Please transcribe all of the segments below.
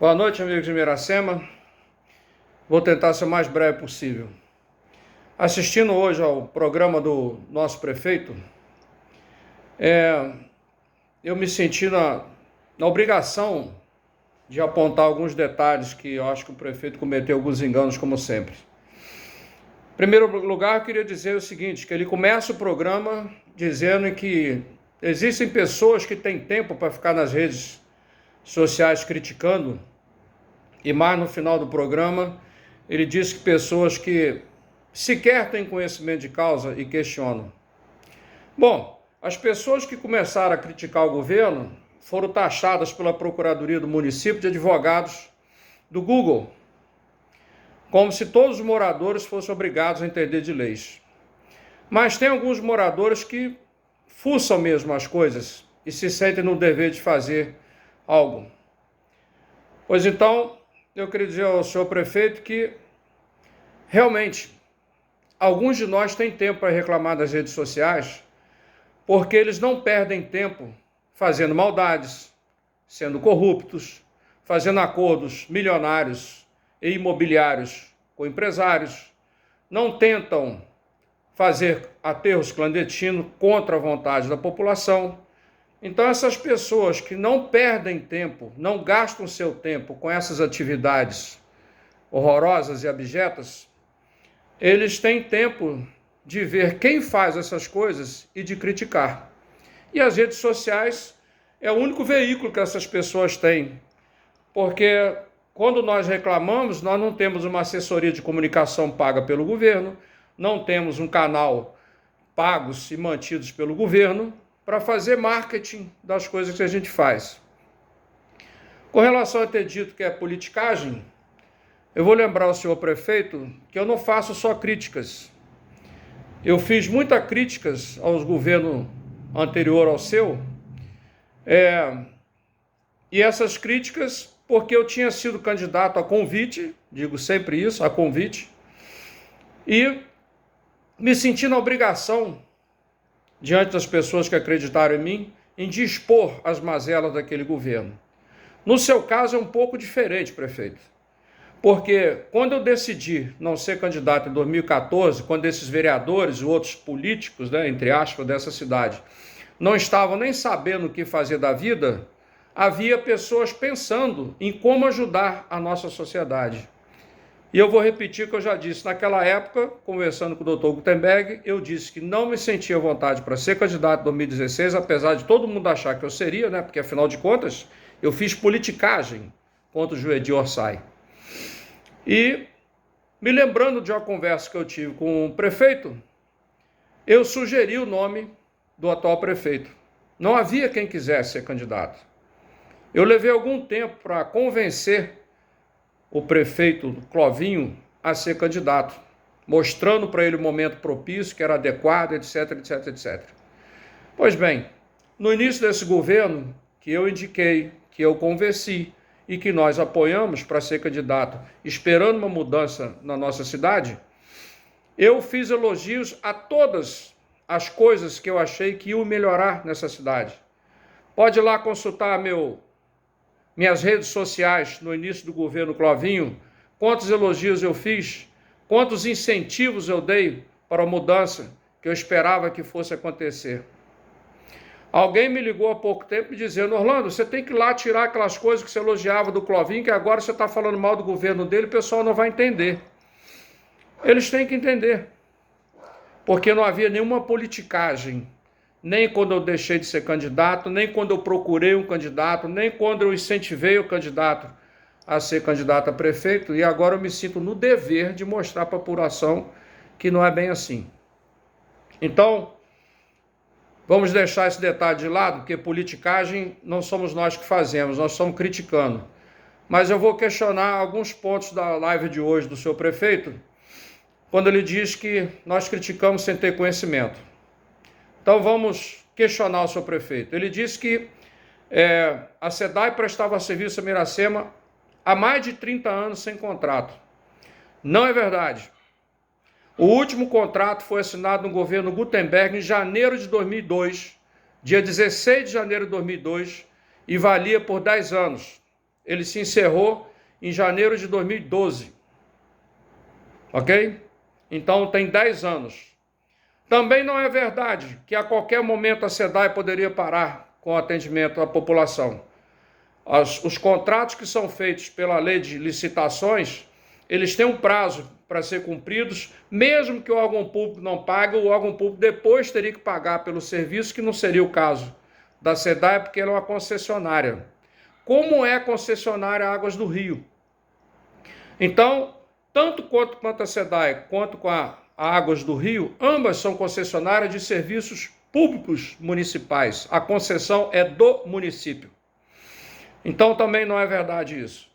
Boa noite, amigos de Miracema. Vou tentar ser o mais breve possível. Assistindo hoje ao programa do nosso prefeito, eu me senti na obrigação de apontar alguns detalhes que eu acho que o prefeito cometeu alguns enganos, como sempre. Em primeiro lugar, eu queria dizer o seguinte, que ele começa o programa dizendo que existem pessoas que têm tempo para ficar nas redes sociais criticando, e mais no final do programa, ele diz que pessoas que sequer têm conhecimento de causa e questionam. Bom, as pessoas que começaram a criticar o governo foram taxadas pela Procuradoria do Município de advogados do Google, como se todos os moradores fossem obrigados a entender de leis. Mas tem alguns moradores que fuçam mesmo as coisas e se sentem no dever de fazer algo. Pois então, eu queria dizer ao senhor prefeito que, realmente, alguns de nós têm tempo para reclamar das redes sociais, porque eles não perdem tempo fazendo maldades, sendo corruptos, fazendo acordos milionários e imobiliários com empresários, não tentam fazer aterros clandestinos contra a vontade da população. Então, essas pessoas que não perdem tempo, não gastam seu tempo com essas atividades horrorosas e abjetas, eles têm tempo de ver quem faz essas coisas e de criticar. E as redes sociais é o único veículo que essas pessoas têm, porque quando nós reclamamos, nós não temos uma assessoria de comunicação paga pelo governo, não temos um canal pagos e mantidos pelo governo para fazer marketing das coisas que a gente faz. Com relação a ter dito que é politicagem, eu vou lembrar ao senhor prefeito que eu não faço só críticas. Eu fiz muitas críticas aos governos anterior ao seu, e essas críticas porque eu tinha sido candidato a convite, digo sempre isso, a convite, e me senti na obrigação, diante das pessoas que acreditaram em mim, em dispor as mazelas daquele governo. No seu caso é um pouco diferente, prefeito, porque quando eu decidi não ser candidato em 2014, quando esses vereadores e outros políticos, entre aspas, dessa cidade, não estavam nem sabendo o que fazer da vida, havia pessoas pensando em como ajudar a nossa sociedade. E eu vou repetir o que eu já disse naquela época, conversando com o Dr. Gutenberg, eu disse que não me sentia à vontade para ser candidato em 2016, apesar de todo mundo achar que eu seria, porque afinal de contas, eu fiz politicagem contra o Juedir Orsay. E, me lembrando de uma conversa que eu tive com o prefeito, eu sugeri o nome do atual prefeito. Não havia quem quisesse ser candidato. Eu levei algum tempo para convencer o prefeito Clovinho a ser candidato, mostrando para ele o momento propício, que era adequado, etc, etc, etc. Pois bem, no início desse governo, que eu indiquei, que eu convenci e que nós apoiamos para ser candidato, esperando uma mudança na nossa cidade, eu fiz elogios a todas as coisas que eu achei que iam melhorar nessa cidade. Pode ir lá consultar minhas redes sociais no início do governo Clovinho, quantos elogios eu fiz, quantos incentivos eu dei para a mudança que eu esperava que fosse acontecer. Alguém me ligou há pouco tempo dizendo: Orlando, você tem que ir lá tirar aquelas coisas que você elogiava do Clovinho, que agora você está falando mal do governo dele, o pessoal não vai entender. Eles têm que entender, porque não havia nenhuma politicagem, nem quando eu deixei de ser candidato, nem quando eu procurei um candidato, nem quando eu incentivei o candidato a ser candidato a prefeito, e agora eu me sinto no dever de mostrar para a população que não é bem assim. Então, vamos deixar esse detalhe de lado, porque politicagem não somos nós que fazemos, nós estamos criticando. Mas eu vou questionar alguns pontos da live de hoje do seu prefeito, quando ele diz que nós criticamos sem ter conhecimento. Então vamos questionar o seu prefeito. Ele disse que a SEDAI prestava serviço a Miracema há mais de 30 anos sem contrato. Não é verdade. O último contrato foi assinado no governo Gutenberg em janeiro de 2002, dia 16 de janeiro de 2002, e valia por 10 anos. ele se encerrou em janeiro de 2012. Ok? Então tem 10 anos. Também não é verdade que a qualquer momento a SEDAI poderia parar com o atendimento à população. Os contratos que são feitos pela lei de licitações, eles têm um prazo para ser cumpridos, mesmo que o órgão público não pague, o órgão público depois teria que pagar pelo serviço, que não seria o caso da SEDAI, porque ela é uma concessionária. Como é concessionária Águas do Rio? Então, tanto quanto a SEDAI, quanto com a Águas do Rio, ambas são concessionárias de serviços públicos municipais. A concessão é do município. Então, também não é verdade isso.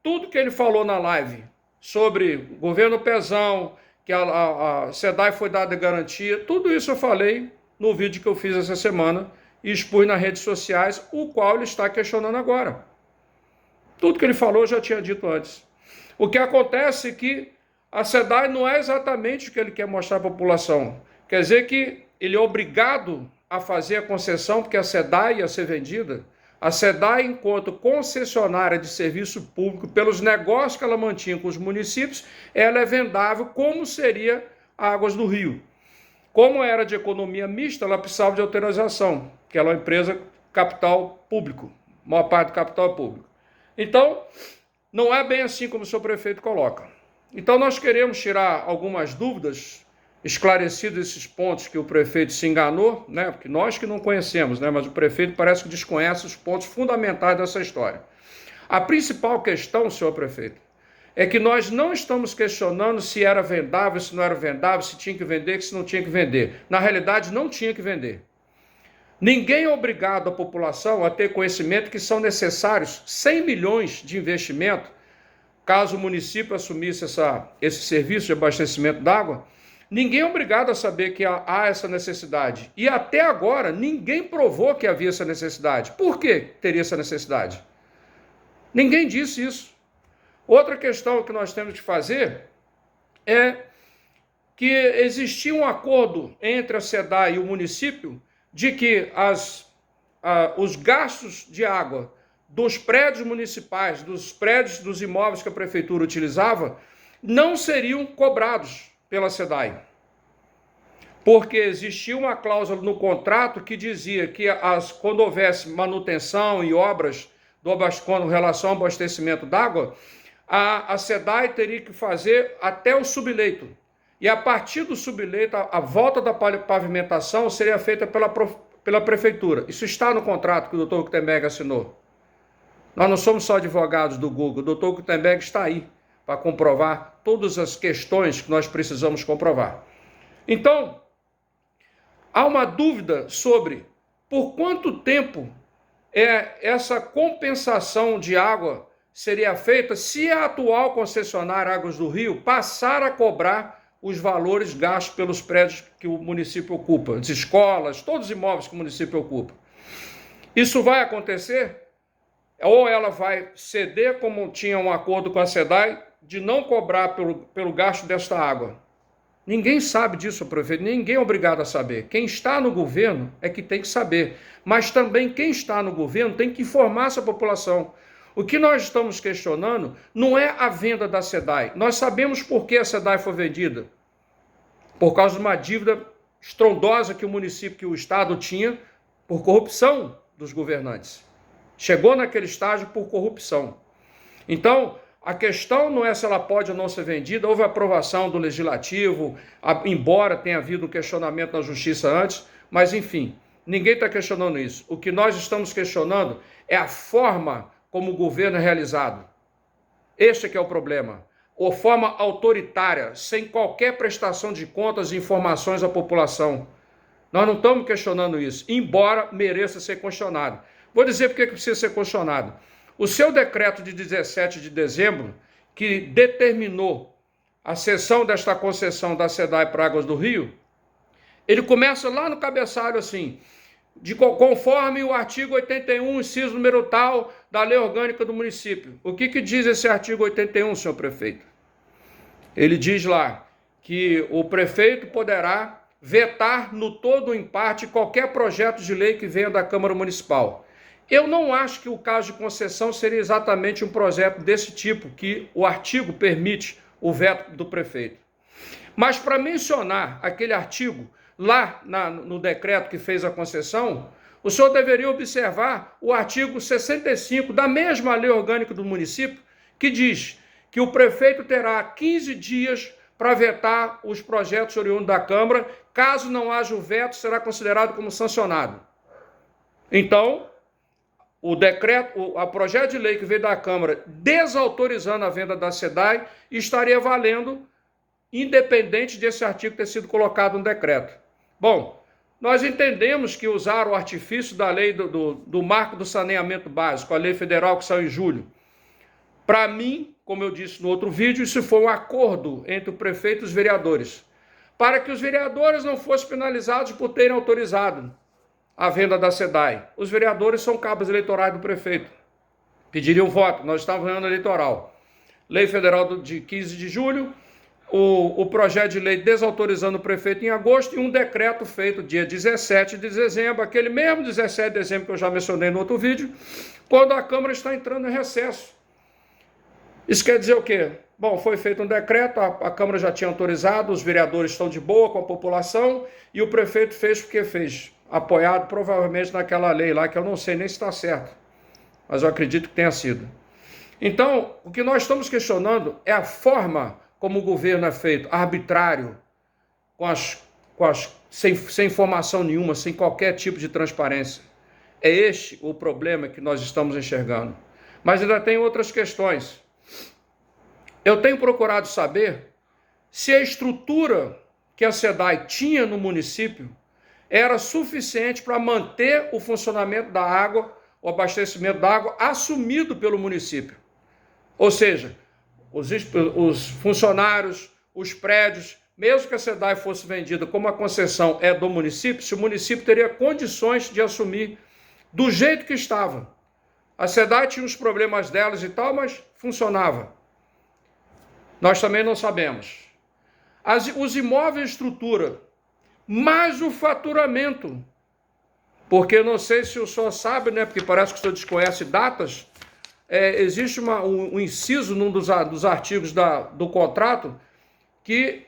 Tudo que ele falou na live sobre governo Pezão, que a SEDAI foi dada garantia, tudo isso eu falei no vídeo que eu fiz essa semana e expus nas redes sociais, o qual ele está questionando agora. Tudo que ele falou eu já tinha dito antes. O que acontece é que a SEDAI não é exatamente o que ele quer mostrar à população. Quer dizer que ele é obrigado a fazer a concessão, porque a SEDAI ia ser vendida. A SEDAI, enquanto concessionária de serviço público, pelos negócios que ela mantinha com os municípios, ela é vendável, como seria a Águas do Rio. Como era de economia mista, ela precisava de autorização, que ela é uma empresa capital público, a maior parte do capital é público. Então, não é bem assim como o seu prefeito coloca. Então, nós queremos tirar algumas dúvidas, esclarecidos esses pontos que o prefeito se enganou, né? Porque nós que não conhecemos, né? Mas o prefeito parece que desconhece os pontos fundamentais dessa história. A principal questão, senhor prefeito, é que nós não estamos questionando se era vendável, se não era vendável, se tinha que vender, se não tinha que vender. Na realidade, não tinha que vender. Ninguém é obrigado a população a ter conhecimento que são necessários 100 milhões de investimento, caso o município assumisse esse serviço de abastecimento d'água. Ninguém é obrigado a saber que há essa necessidade. E até agora, ninguém provou que havia essa necessidade. Por que teria essa necessidade? Ninguém disse isso. Outra questão que nós temos que fazer é que existia um acordo entre a SEDAI e o município de que os gastos de água dos prédios municipais, dos prédios, dos imóveis que a prefeitura utilizava, não seriam cobrados pela SEDAI. Porque existia uma cláusula no contrato que dizia que quando houvesse manutenção e obras com relação ao abastecimento d'água, a SEDAI teria que fazer até o subleito. E a partir do subleito, a volta da pavimentação seria feita pela prefeitura. Isso está no contrato que o doutor Gutenberg assinou. Nós não somos só advogados do Google, o doutor Gutenberg está aí para comprovar todas as questões que nós precisamos comprovar. Então, há uma dúvida sobre por quanto tempo essa compensação de água seria feita se a atual concessionária Águas do Rio passar a cobrar os valores gastos pelos prédios que o município ocupa, as escolas, todos os imóveis que o município ocupa. Isso vai acontecer? Ou ela vai ceder, como tinha um acordo com a SEDAI, de não cobrar pelo gasto desta água. Ninguém sabe disso, prefeito, ninguém é obrigado a saber. Quem está no governo é que tem que saber. Mas também quem está no governo tem que informar essa população. O que nós estamos questionando não é a venda da SEDAI. Nós sabemos por que a SEDAI foi vendida. Por causa de uma dívida estrondosa que o município, que o Estado tinha, por corrupção dos governantes. Chegou naquele estágio por corrupção. Então, a questão não é se ela pode ou não ser vendida. Houve aprovação do Legislativo, embora tenha havido um questionamento na Justiça antes, mas enfim, ninguém está questionando isso. O que nós estamos questionando é a forma como o governo é realizado. Este é que é o problema. Ou forma autoritária, sem qualquer prestação de contas e informações à população. Nós não estamos questionando isso, embora mereça ser questionado. Vou dizer por que precisa ser questionado. O seu decreto de 17 de dezembro, que determinou a cessão desta concessão da SEDAI para Águas do Rio, ele começa lá no cabeçalho assim, conforme o artigo 81, inciso número tal, da Lei Orgânica do Município. O que diz esse artigo 81, senhor prefeito? Ele diz lá que o prefeito poderá vetar no todo ou em parte qualquer projeto de lei que venha da Câmara Municipal. Eu não acho que o caso de concessão seria exatamente um projeto desse tipo, que o artigo permite o veto do prefeito. Mas para mencionar aquele artigo lá no decreto que fez a concessão, o senhor deveria observar o artigo 65 da mesma lei orgânica do município, que diz que o prefeito terá 15 dias para vetar os projetos oriundos da Câmara. Caso não haja o veto, será considerado como sancionado. Então, o projeto de lei que veio da Câmara desautorizando a venda da SEDAI estaria valendo, independente desse artigo ter sido colocado no decreto. Bom, nós entendemos que usar o artifício da lei do marco do saneamento básico, a lei federal que saiu em julho. Para mim, como eu disse no outro vídeo, isso foi um acordo entre o prefeito e os vereadores, para que os vereadores não fossem penalizados por terem autorizado a venda da SEDAI. Os vereadores são cabos eleitorais do prefeito. Pediriam voto, nós estamos em ano eleitoral. Lei federal de 15 de julho, o projeto de lei desautorizando o prefeito em agosto e um decreto feito dia 17 de dezembro, aquele mesmo 17 de dezembro que eu já mencionei no outro vídeo, quando a Câmara está entrando em recesso. Isso quer dizer o quê? Bom, foi feito um decreto, a Câmara já tinha autorizado, os vereadores estão de boa com a população e o prefeito fez porque fez, apoiado provavelmente naquela lei lá, que eu não sei nem se está certo, mas eu acredito que tenha sido. Então, o que nós estamos questionando é a forma como o governo é feito, arbitrário, sem informação nenhuma, sem qualquer tipo de transparência. É este o problema que nós estamos enxergando. Mas ainda tem outras questões. Eu tenho procurado saber se a estrutura que a SEDAI tinha no município era suficiente para manter o funcionamento da água, o abastecimento da água assumido pelo município. Ou seja, os funcionários, os prédios, mesmo que a SEDAI fosse vendida como a concessão é do município, se o município teria condições de assumir do jeito que estava. A SEDAI tinha os problemas delas e tal, mas funcionava. Nós também não sabemos. Os imóveis de estrutura, mais o faturamento. Porque eu não sei se o senhor sabe, né? Porque parece que o senhor desconhece datas. Existe um inciso num dos artigos do contrato que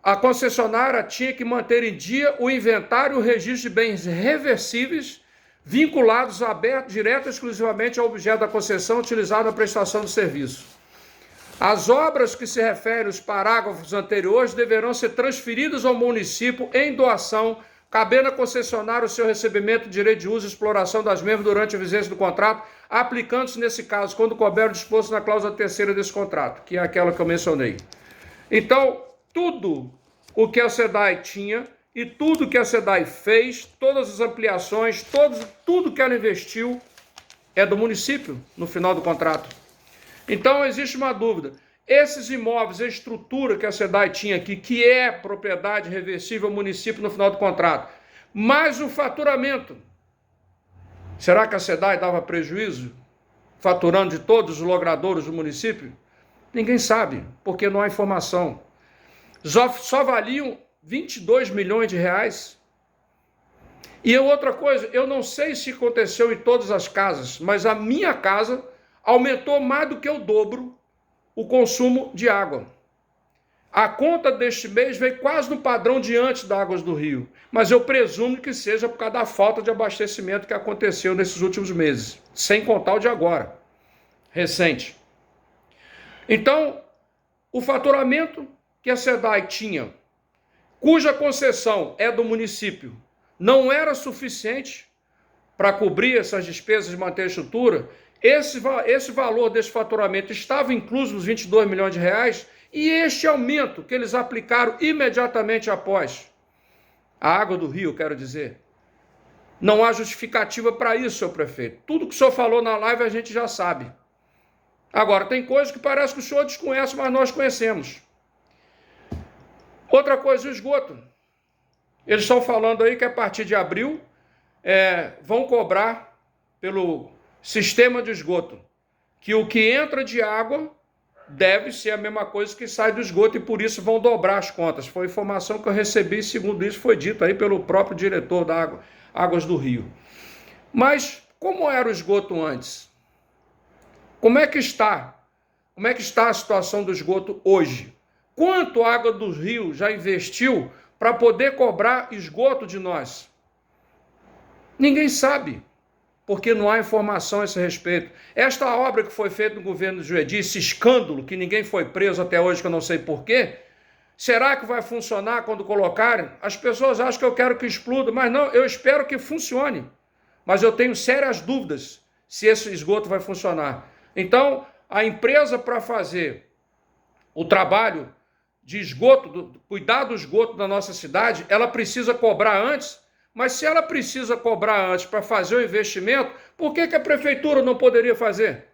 a concessionária tinha que manter em dia o inventário e o registro de bens reversíveis vinculados, abertos, direto e exclusivamente ao objeto da concessão utilizado na prestação do serviço. As obras que se referem aos parágrafos anteriores deverão ser transferidas ao município em doação, cabendo à concessionária o seu recebimento de direito de uso e exploração das mesmas durante a vigência do contrato, aplicando-se nesse caso, quando couber o disposto na cláusula terceira desse contrato, que é aquela que eu mencionei. Então, tudo o que a SEDAI tinha e tudo que a SEDAI fez, todas as ampliações, tudo que ela investiu é do município no final do contrato. Então, existe uma dúvida. Esses imóveis, a estrutura que a SEDAI tinha aqui, que é propriedade reversível ao município no final do contrato, mais o faturamento. Será que a SEDAI dava prejuízo, faturando de todos os logradouros do município? Ninguém sabe, porque não há informação. Só valiam 22 milhões de reais. E outra coisa, eu não sei se aconteceu em todas as casas, mas a minha casa aumentou mais do que o dobro o consumo de água. A conta deste mês veio quase no padrão de antes das Águas do Rio, mas eu presumo que seja por causa da falta de abastecimento que aconteceu nesses últimos meses, sem contar o de agora, recente. Então, o faturamento que a SEDAI tinha, cuja concessão é do município, não era suficiente para cobrir essas despesas de manter a estrutura. Esse valor desse faturamento estava incluso nos 22 milhões de reais e este aumento que eles aplicaram imediatamente após a Água do Rio, quero dizer. Não há justificativa para isso, senhor prefeito. Tudo que o senhor falou na live a gente já sabe. Agora, tem coisas que parece que o senhor desconhece, mas nós conhecemos. Outra coisa, o esgoto. Eles estão falando aí que a partir de abril vão cobrar pelo sistema de esgoto, que o que entra de água deve ser a mesma coisa que sai do esgoto e por isso vão dobrar as contas. Foi a informação que eu recebi e segundo isso foi dito aí pelo próprio diretor da Águas do Rio. Mas como era o esgoto antes? Como é que está? Como é que está a situação do esgoto hoje? Quanto a Água do Rio já investiu para poder cobrar esgoto de nós? Ninguém sabe, porque não há informação a esse respeito. Esta obra que foi feita no governo de Joedir, esse escândalo, que ninguém foi preso até hoje, que eu não sei porquê, será que vai funcionar quando colocarem? As pessoas acham que eu quero que exploda, mas não, eu espero que funcione. Mas eu tenho sérias dúvidas se esse esgoto vai funcionar. Então, a empresa, para fazer o trabalho de esgoto, cuidar do esgoto da nossa cidade, ela precisa cobrar antes. Mas se ela precisa cobrar antes para fazer o investimento, por que a prefeitura não poderia fazer?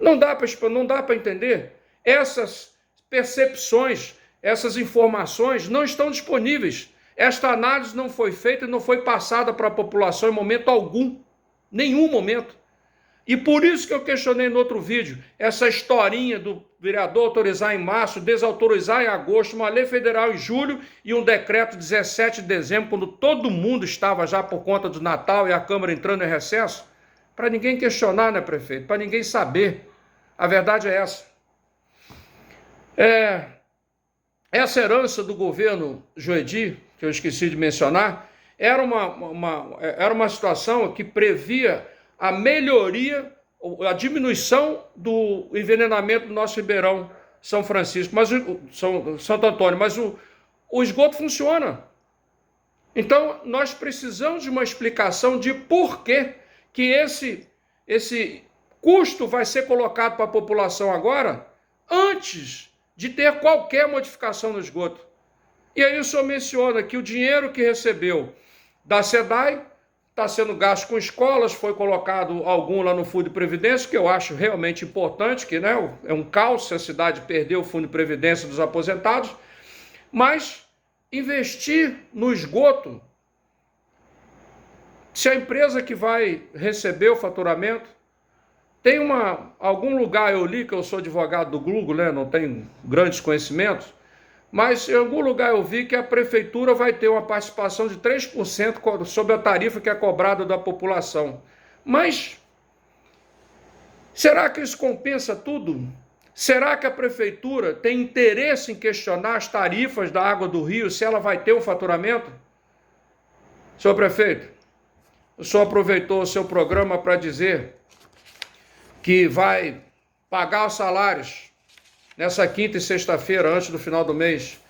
Não dá para entender. Essas percepções, essas informações não estão disponíveis. Esta análise não foi feita e não foi passada para a população em momento algum. Nenhum momento. E por isso que eu questionei no outro vídeo, essa historinha do vereador autorizar em março, desautorizar em agosto, uma lei federal em julho e um decreto 17 de dezembro, quando todo mundo estava já por conta do Natal e a Câmara entrando em recesso, para ninguém questionar, né, prefeito? Para ninguém saber. A verdade é essa. Essa herança do governo Joedir, que eu esqueci de mencionar, era uma situação que previa a melhoria, a diminuição do envenenamento do nosso Ribeirão São Francisco, Santo Antônio, mas o esgoto funciona. Então, nós precisamos de uma explicação de por que esse custo vai ser colocado para a população agora, antes de ter qualquer modificação no esgoto. E aí o senhor menciona que o dinheiro que recebeu da SEDAI está sendo gasto com escolas, foi colocado algum lá no Fundo de Previdência, que eu acho realmente importante, que, né, é um caos se a cidade perder o Fundo de Previdência dos aposentados, mas investir no esgoto, se a empresa que vai receber o faturamento, tem algum lugar, eu li, que eu sou advogado do Google, né, não tenho grandes conhecimentos, mas em algum lugar eu vi que a prefeitura vai ter uma participação de 3% sobre a tarifa que é cobrada da população. Mas será que isso compensa tudo? Será que a prefeitura tem interesse em questionar as tarifas da Água do Rio, se ela vai ter um faturamento? Senhor prefeito, o senhor aproveitou o seu programa para dizer que vai pagar os salários nessa quinta e sexta-feira, antes do final do mês,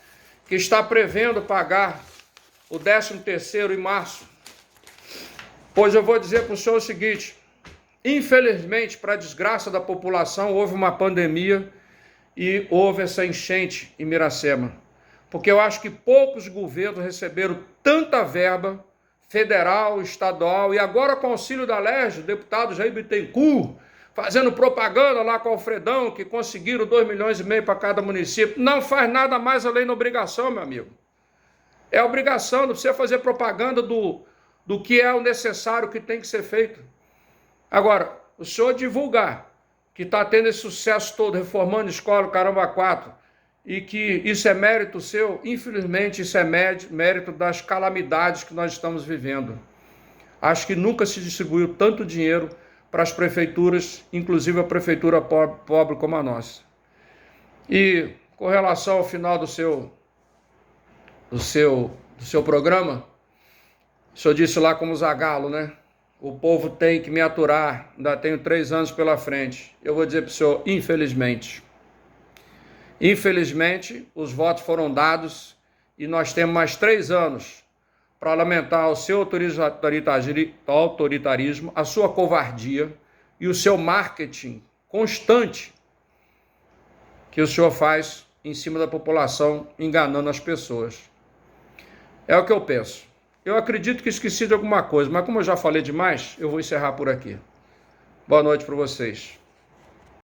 que está prevendo pagar o 13º em março. Pois eu vou dizer para o senhor o seguinte, infelizmente, para a desgraça da população, houve uma pandemia e houve essa enchente em Miracema. Porque eu acho que poucos governos receberam tanta verba federal, estadual, e agora com o auxílio da LERJ, o deputado Jair Bittencourt, fazendo propaganda lá com o Alfredão, que conseguiram 2,5 milhões para cada município. Não faz nada mais além da obrigação, meu amigo. É obrigação, não precisa fazer propaganda do que é o necessário, que tem que ser feito. Agora, o senhor divulgar que está tendo esse sucesso todo, reformando escola, caramba, 4, e que isso é mérito seu, infelizmente isso é mérito das calamidades que nós estamos vivendo. Acho que nunca se distribuiu tanto dinheiro para as prefeituras, inclusive a prefeitura pobre como a nossa. E com relação ao final do seu programa, o senhor disse lá como Zagalo, né? O povo tem que me aturar, ainda tenho 3 anos pela frente. Eu vou dizer para o senhor, infelizmente. Infelizmente, os votos foram dados e nós temos mais 3 anos para lamentar o seu autoritarismo, a sua covardia e o seu marketing constante que o senhor faz em cima da população, enganando as pessoas. É o que eu penso. Eu acredito que esqueci de alguma coisa, mas como eu já falei demais, eu vou encerrar por aqui. Boa noite para vocês.